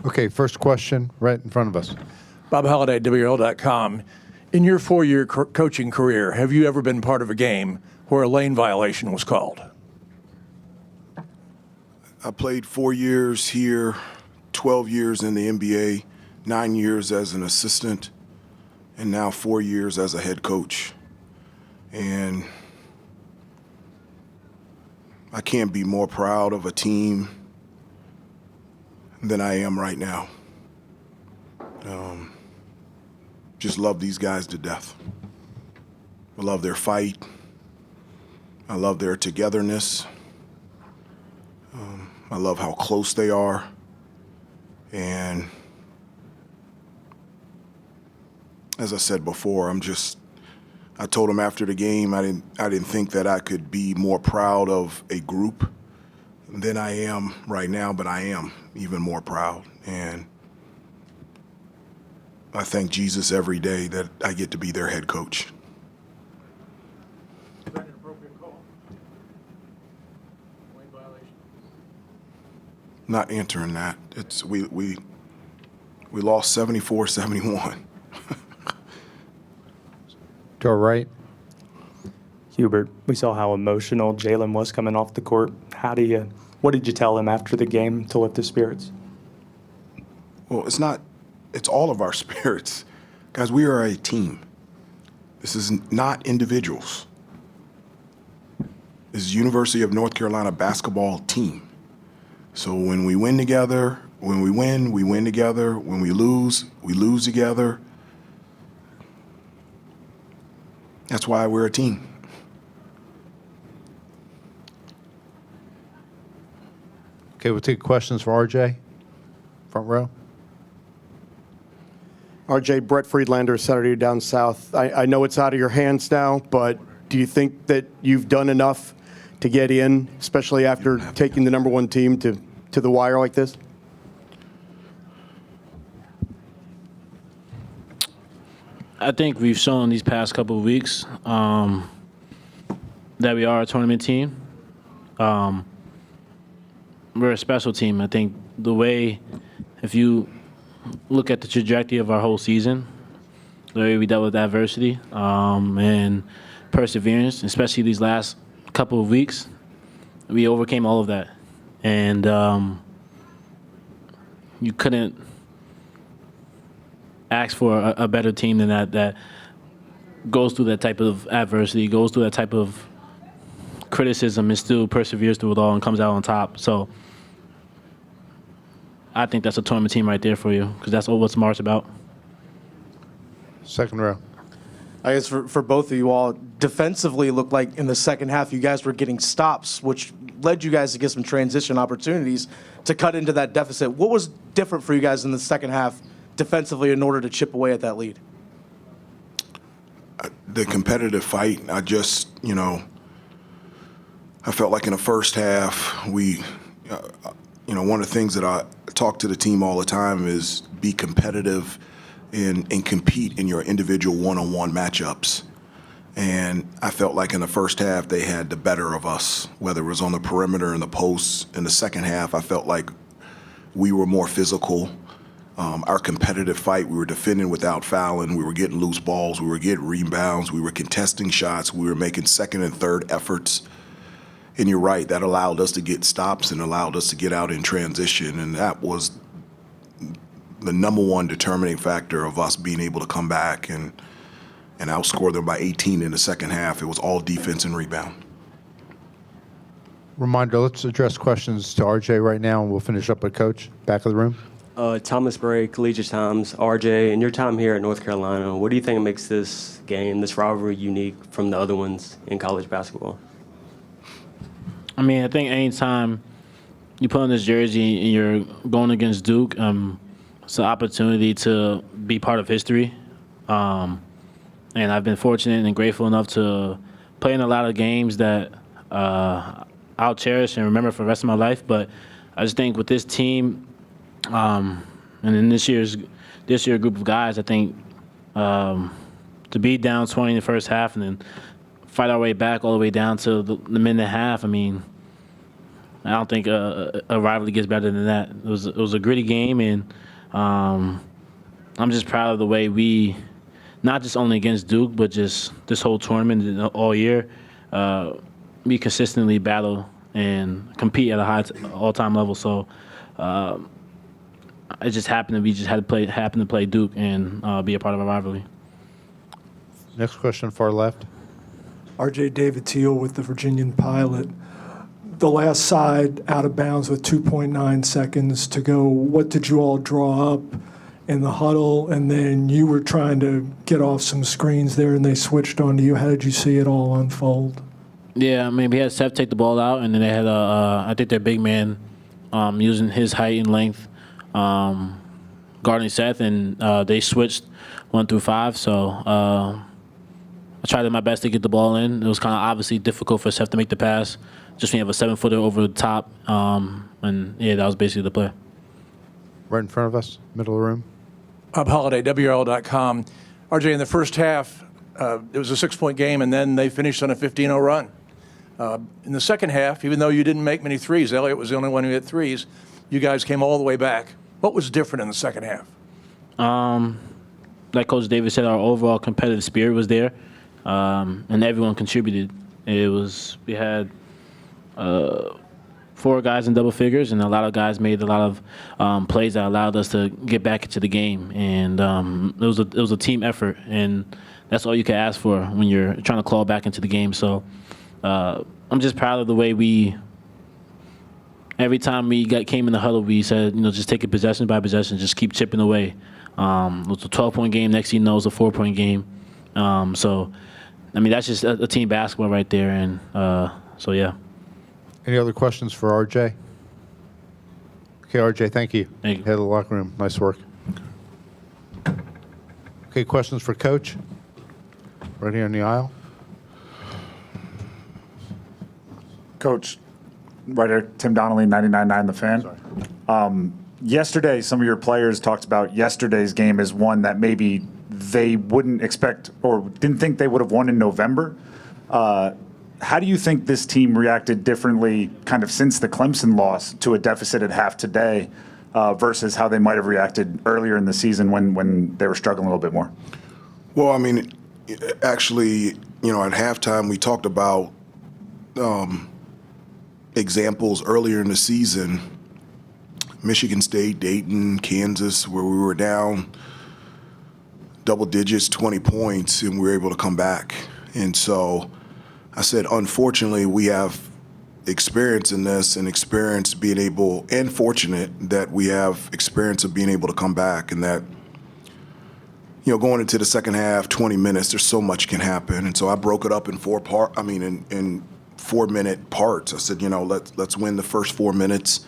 Okay, first question right in front of us. Bob Halliday, WL.com. In your 4-year coaching career, have you ever been part of a game where a lane violation was called? I played 4 years here, 12 years in the NBA, 9 years as an assistant, and now 4 years as a head coach. And I can't be more proud of a team than I am right now. Just love these guys to death. I love their fight. I love their togetherness. I love how close they are. And as I said before, I told them after the game I didn't think that I could be more proud of a group than I am right now, but I am even more proud. And I thank Jesus every day that I get to be their head coach. Is that an appropriate call? Lane violation? Not answering that. We lost 74-71. To our right. Hubert, we saw how emotional Jalen was coming off the court. What did you tell him after the game to lift his spirits? Well, it's all of our spirits. Guys, we are a team. This is not individuals. This is University of North Carolina basketball team. So when we win together, when we win together. When we lose together. That's why we're a team. Okay, we'll take questions for RJ. Front row. RJ, Brett Friedlander, Saturday Down South. I know it's out of your hands now, but do you think that you've done enough to get in, especially after taking the #1 team to the wire like this? I think we've shown these past couple of weeks that we are a tournament team. We're a special team. I think the way, if you look at the trajectory of our whole season, the way we dealt with adversity and perseverance, especially these last couple of weeks, we overcame all of that. And you couldn't ask for a better team than that goes through that type of adversity, goes through that type of criticism, and still perseveres through it all and comes out on top. So I think that's a tournament team right there for you, because that's all what Smart's about. Second row. I guess for both of you all, defensively, it looked like in the second half you guys were getting stops, which led you guys to get some transition opportunities to cut into that deficit. What was different for you guys in the second half defensively in order to chip away at that lead? The competitive fight, I felt like in the first half, one of the things that I talk to the team all the time is be competitive and compete in your individual one-on-one matchups. And I felt like in the first half, they had the better of us, whether it was on the perimeter and the posts. In the second half, I felt like we were more physical. Our competitive fight, we were defending without fouling. We were getting loose balls. We were getting rebounds. We were contesting shots. We were making second and third efforts. And you're right, that allowed us to get stops and allowed us to get out in transition. And that was the #1 determining factor of us being able to come back and outscore them by 18 in the second half. It was all defense and rebound. Reminder, let's address questions to RJ right now, and we'll finish up with Coach. Back of the room. Thomas Bray, Collegiate Times. RJ, in your time here at North Carolina, what do you think makes this game, this rivalry, unique from the other ones in college basketball? I mean, I think anytime you put on this jersey and you're going against Duke, it's an opportunity to be part of history. And I've been fortunate and grateful enough to play in a lot of games that I'll cherish and remember for the rest of my life. But I just think with this team, and in this year group of guys, I think to be down 20 in the first half and then fight our way back all the way down to the minute and a half, I mean, I don't think a rivalry gets better than that. It was a gritty game, and I'm just proud of the way we, not just only against Duke, but just this whole tournament and all year, we consistently battle and compete at a high all-time level. So it just happened that we just had to play Duke and be a part of a rivalry. Next question, far left. R.J. David Teal with the Virginian Pilot. The last side out of bounds with 2.9 seconds to go. What did you all draw up in the huddle? And then you were trying to get off some screens there, and they switched onto you. How did you see it all unfold? Yeah, I mean, we had Seth take the ball out, and then they had, I think their big man using his height and length guarding Seth, and they switched 1 through 5. So I tried my best to get the ball in. It was kind of obviously difficult for Seth to make the pass, just when you have a 7-footer over the top. And, yeah, that was basically the play. Right in front of us, middle of the room. Bob Holiday, WRL.com. RJ, in the first half, it was a 6-point game, and then they finished on a 15-0 run. In the second half, even though you didn't make many threes, Elliott was the only one who hit threes, you guys came all the way back. What was different in the second half? Like Coach David said, our overall competitive spirit was there, and everyone contributed. We had 4 guys in double figures, and a lot of guys made a lot of plays that allowed us to get back into the game. And it was a team effort, and that's all you can ask for when you're trying to claw back into the game. So I'm just proud of the way every time we came in the huddle, we said, just take it possession by possession, just keep chipping away. It was a 12-point game. Next thing you know, it was a 4-point game. So, I mean, that's just a team basketball right there. And so, yeah. Any other questions for RJ? Okay, RJ, thank you. Thank you. Head of the locker room. Nice work. Okay, questions for Coach? Right here in the aisle. Coach, right here, Tim Donnelly, 99.9 The Fan. Yesterday, some of your players talked about yesterday's game as one that maybe they wouldn't expect or didn't think they would have won in November. How do you think this team reacted differently kind of since the Clemson loss to a deficit at half today versus how they might have reacted earlier in the season when they were struggling a little bit more? Well, I mean, actually, at halftime, we talked about examples earlier in the season, Michigan State, Dayton, Kansas, where we were down double digits, 20 points, and we were able to come back. And so I said, unfortunately, we have experience in this and experience being able, and fortunate that we have experience of being able to come back, and that, going into the second half, 20 minutes, there's so much can happen. And so I broke it up in 4-minute parts. I said, let's win the first 4 minutes.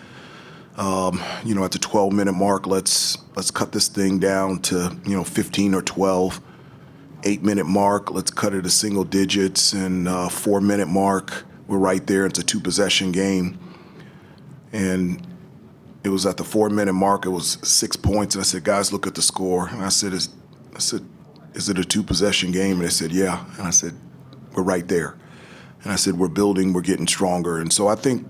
At the 12-minute mark, let's cut this thing down to 15 or 12. 8-minute mark, let's cut it to single digits, and 4-minute mark, we're right there. It's a 2-possession game, and it was at the 4-minute mark. It was 6 points, and I said, guys, look at the score. And I said, is it a 2-possession game? And they said, yeah. And I said, we're right there. And I said, we're building, we're getting stronger. And so I think,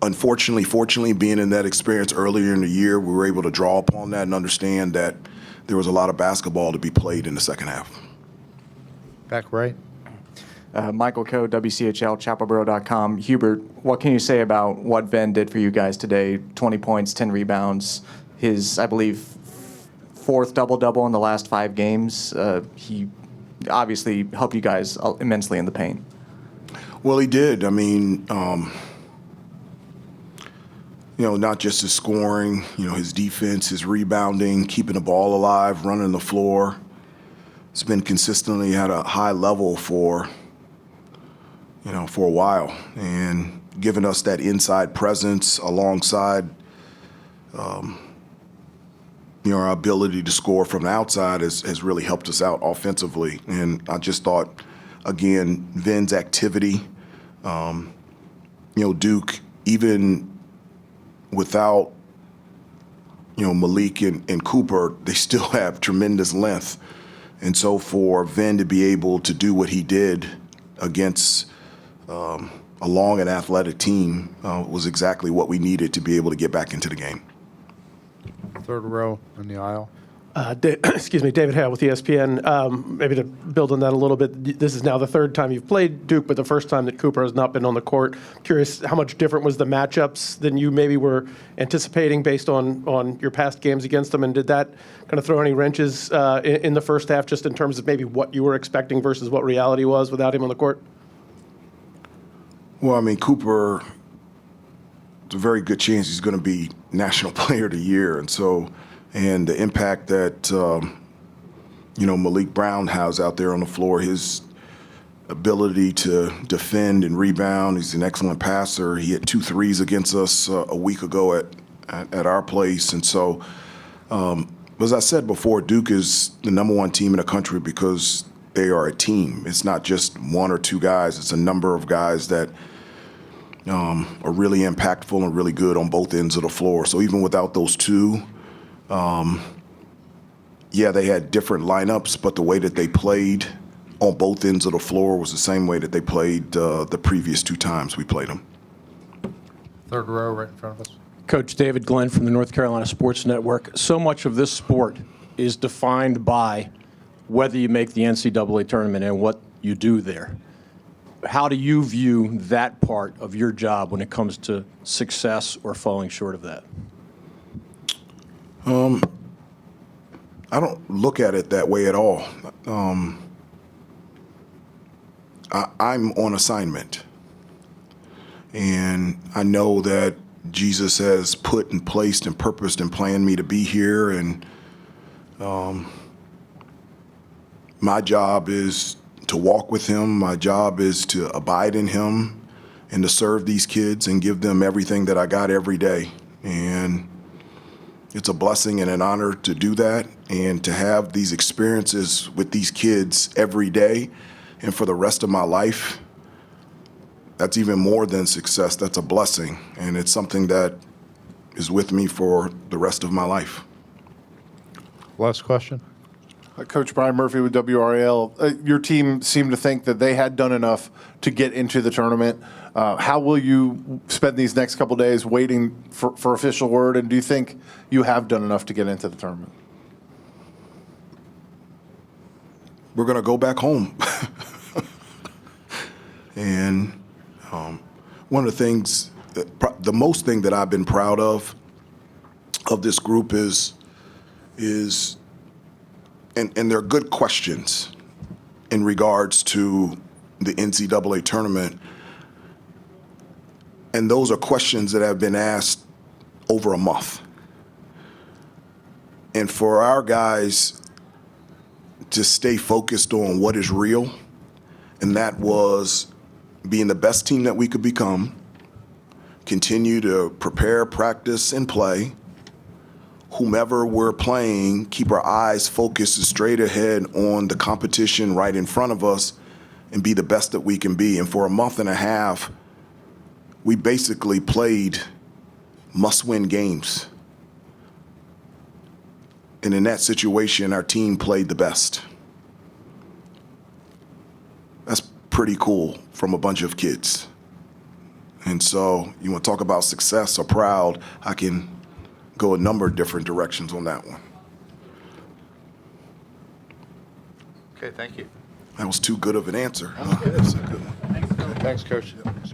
unfortunately, fortunately, being in that experience earlier in the year, we were able to draw upon that and understand that there was a lot of basketball to be played in the second half. Back right. Michael Coe, WCHL, chapelboro.com. Hubert, what can you say about what Venn did for you guys today? 20 points, 10 rebounds. His, I believe, 4th double-double in the last 5 games. He obviously helped you guys immensely in the paint. Well, he did. I mean, not just his scoring, his defense, his rebounding, keeping the ball alive, running the floor. It's been consistently at a high level for a while, and giving us that inside presence alongside, our ability to score from the outside has really helped us out offensively. And I just thought, again, Ven's activity, Duke, even without, Malik and Cooper, they still have tremendous length. And so for Ven to be able to do what he did against, a long and athletic team was exactly what we needed to be able to get back into the game. Third row in the aisle. Excuse me, David Hale with ESPN. Maybe to build on that a little bit, this is now the third time you've played Duke, but the first time that Cooper has not been on the court. Curious how much different was the matchups than you maybe were anticipating based on your past games against them, and did that kind of throw any wrenches in the first half, just in terms of maybe what you were expecting versus what reality was without him on the court? Well, I mean, Cooper, it's a very good chance he's going to be National Player of the Year, and the impact that Malik Brown has out there on the floor, his ability to defend and rebound. He's an excellent passer. He hit 2 threes against us a week ago at our place, and so as I said before, Duke is the #1 team in the country because they are a team. It's not just 1 or 2 guys. It's a number of guys that are really impactful and really good on both ends of the floor. So even without those 2, they had different lineups, but the way that they played on both ends of the floor was the same way that they played the previous 2 times we played them. Third row right in front of us. Coach David Glenn from the North Carolina Sports Network. So much of this sport is defined by whether you make the NCAA tournament and what you do there. How do you view that part of your job when it comes to success or falling short of that? I don't look at it that way at all. I'm on assignment, and I know that Jesus has put and placed and purposed and planned me to be here, and my job is to walk with him. My job is to abide in him and to serve these kids and give them everything that I got every day. And it's a blessing and an honor to do that and to have these experiences with these kids every day and for the rest of my life. That's even more than success. That's a blessing, and it's something that is with me for the rest of my life. Last question. Coach Brian Murphy with WRAL. Your team seemed to think that they had done enough to get into the tournament. How will you spend these next couple days waiting for official word, and do you think you have done enough to get into the tournament? We're going to go back home. And one of the things, the most thing that I've been proud of this group is and they're good questions in regards to the NCAA tournament. And those are questions that have been asked over a month. And for our guys to stay focused on what is real, and that was being the best team that we could become, continue to prepare, practice, and play. Whomever we're playing, keep our eyes focused straight ahead on the competition right in front of us and be the best that we can be. And for a month and a half, we basically played must-win games. And in that situation, our team played the best. That's pretty cool from a bunch of kids. And so you want to talk about success or proud, I can go a number of different directions on that one. Okay, thank you. That was too good of an answer. That's a good one. Thanks, Coach. Sorry.